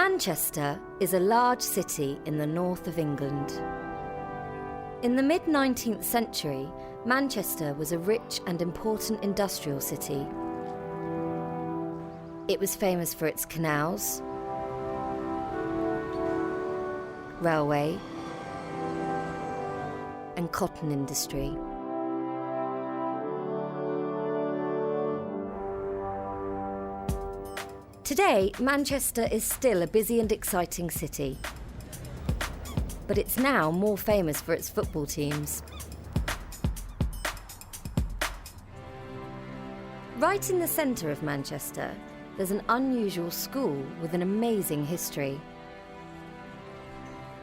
Manchester is a large city in the north of England. In the mid-19th century, Manchester was a rich and important industrial city. It was famous for its canals, railway, and cotton industry. Today, Manchester is still a busy and exciting city, but it's now more famous for its football teams. Right in the centre of Manchester, there's an unusual school with an amazing history.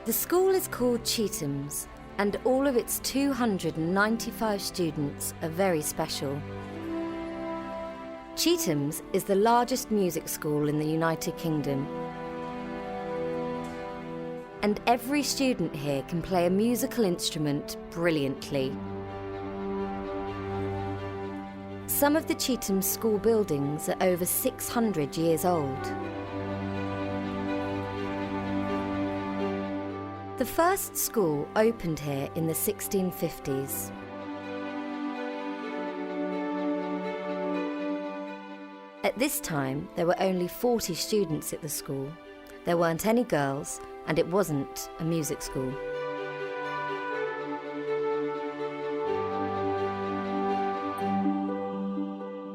The school is called Chetham's, and all of its 295 students are very special. Chetham's is the largest music school in the United Kingdom. And every student here can play a musical instrument brilliantly. Some of the Chetham's school buildings are over 600 years old. The first school opened here in the 1650s. At this time, there were only 40 students at the school. There weren't any girls, and it wasn't a music school.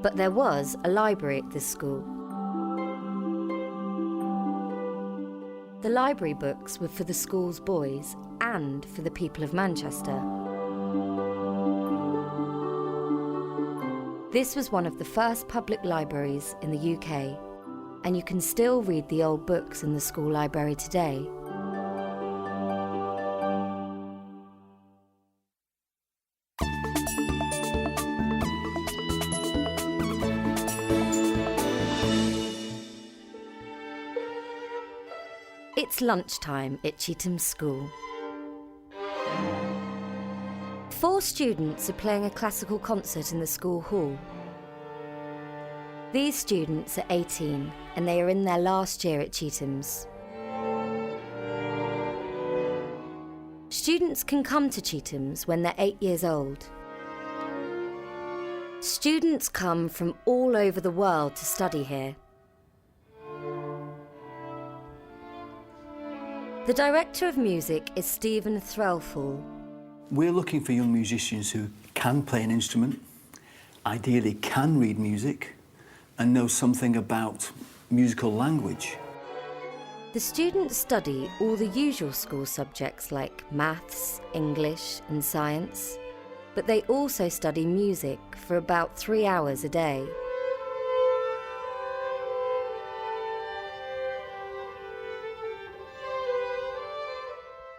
But there was a library at this school. The library books were for the school's boys and for the people of Manchester. This was one of the first public libraries in the UK, and you can still read the old books in the school library today. It's lunchtime at Chetham's school. 4 students are playing a classical concert in the school hall. These students are 18 and they are in their last year at Chetham's. Students can come to Chetham's when they're 8 years old. Students come from all over the world to study here. The director of music is Stephen Threlfall. We're looking for young musicians who can play an instrument, ideally can read music, and know something about musical language. The students study all the usual school subjects like maths, English and science, but they also study music for about 3 hours a day.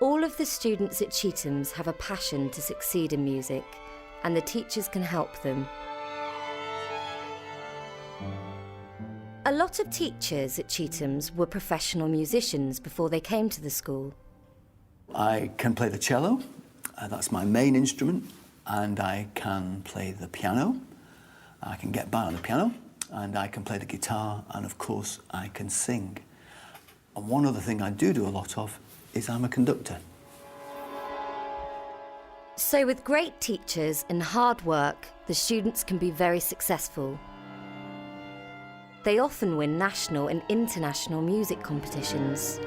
All of the students at Chetham's have a passion to succeed in music, and the teachers can help them. A lot of teachers at Chetham's were professional musicians before they came to the school. I can play the cello, that's my main instrument, and I can play the piano. I can get by on the piano, and I can play the guitar, and of course I can sing. And one other thing I do a lot of is I'm a conductor. So with great teachers and hard work, the students can be very successful. They often win national and international music competitions.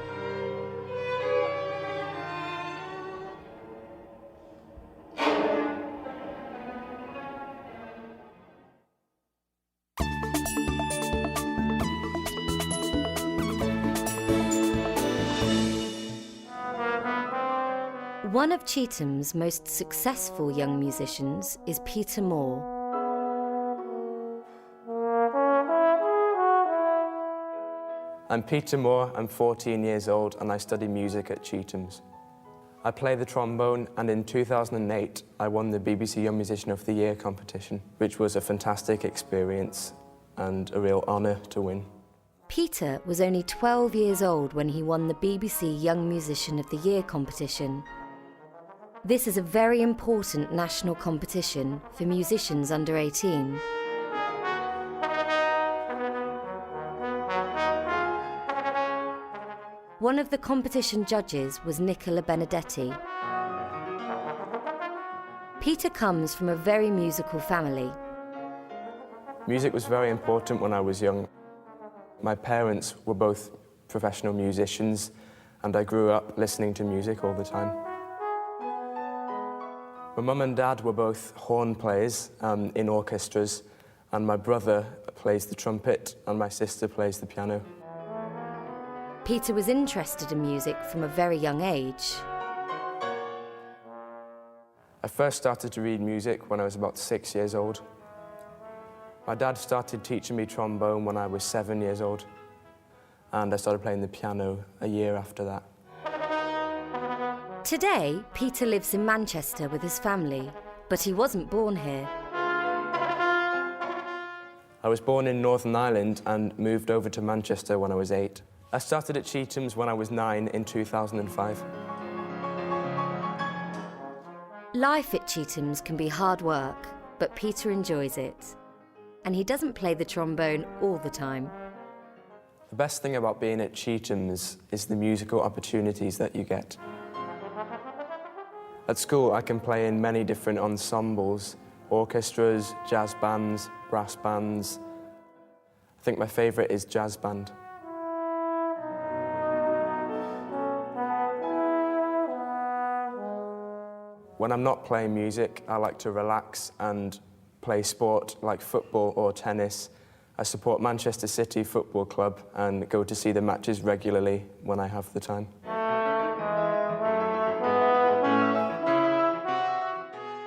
One of Chetham's most successful young musicians is Peter Moore. I'm Peter Moore, I'm 14 years old and I study music at Chetham's. I play the trombone and in 2008 I won the BBC Young Musician of the Year competition, which was a fantastic experience and a real honour to win. Peter was only 12 years old when he won the BBC Young Musician of the Year competition. This is a very important national competition for musicians under 18. One of the competition judges was Nicola Benedetti. Peter comes from a very musical family. Music was very important when I was young. My parents were both professional musicians, and I grew up listening to music all the time. My mum and dad were both horn players in orchestras, and my brother plays the trumpet and my sister plays the piano. Peter was interested in music from a very young age. I first started to read music when I was about 6 years old. My dad started teaching me trombone when I was 7 years old, and I started playing the piano a year after that. Today, Peter lives in Manchester with his family, but he wasn't born here. I was born in Northern Ireland and moved over to Manchester when I was 8. I started at Cheetham's when I was 9 in 2005. Life at Cheetham's can be hard work, but Peter enjoys it. And he doesn't play the trombone all the time. The best thing about being at Cheetham's is the musical opportunities that you get. At school, I can play in many different ensembles, orchestras, jazz bands, brass bands. I think my favourite is jazz band. When I'm not playing music, I like to relax and play sport like football or tennis. I support Manchester City Football Club and go to see the matches regularly when I have the time.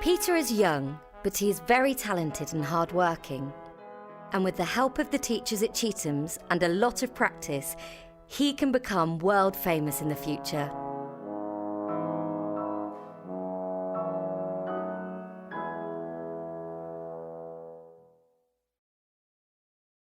Peter is young, but he is very talented and hard-working. And with the help of the teachers at Cheetham's and a lot of practice, he can become world famous in the future.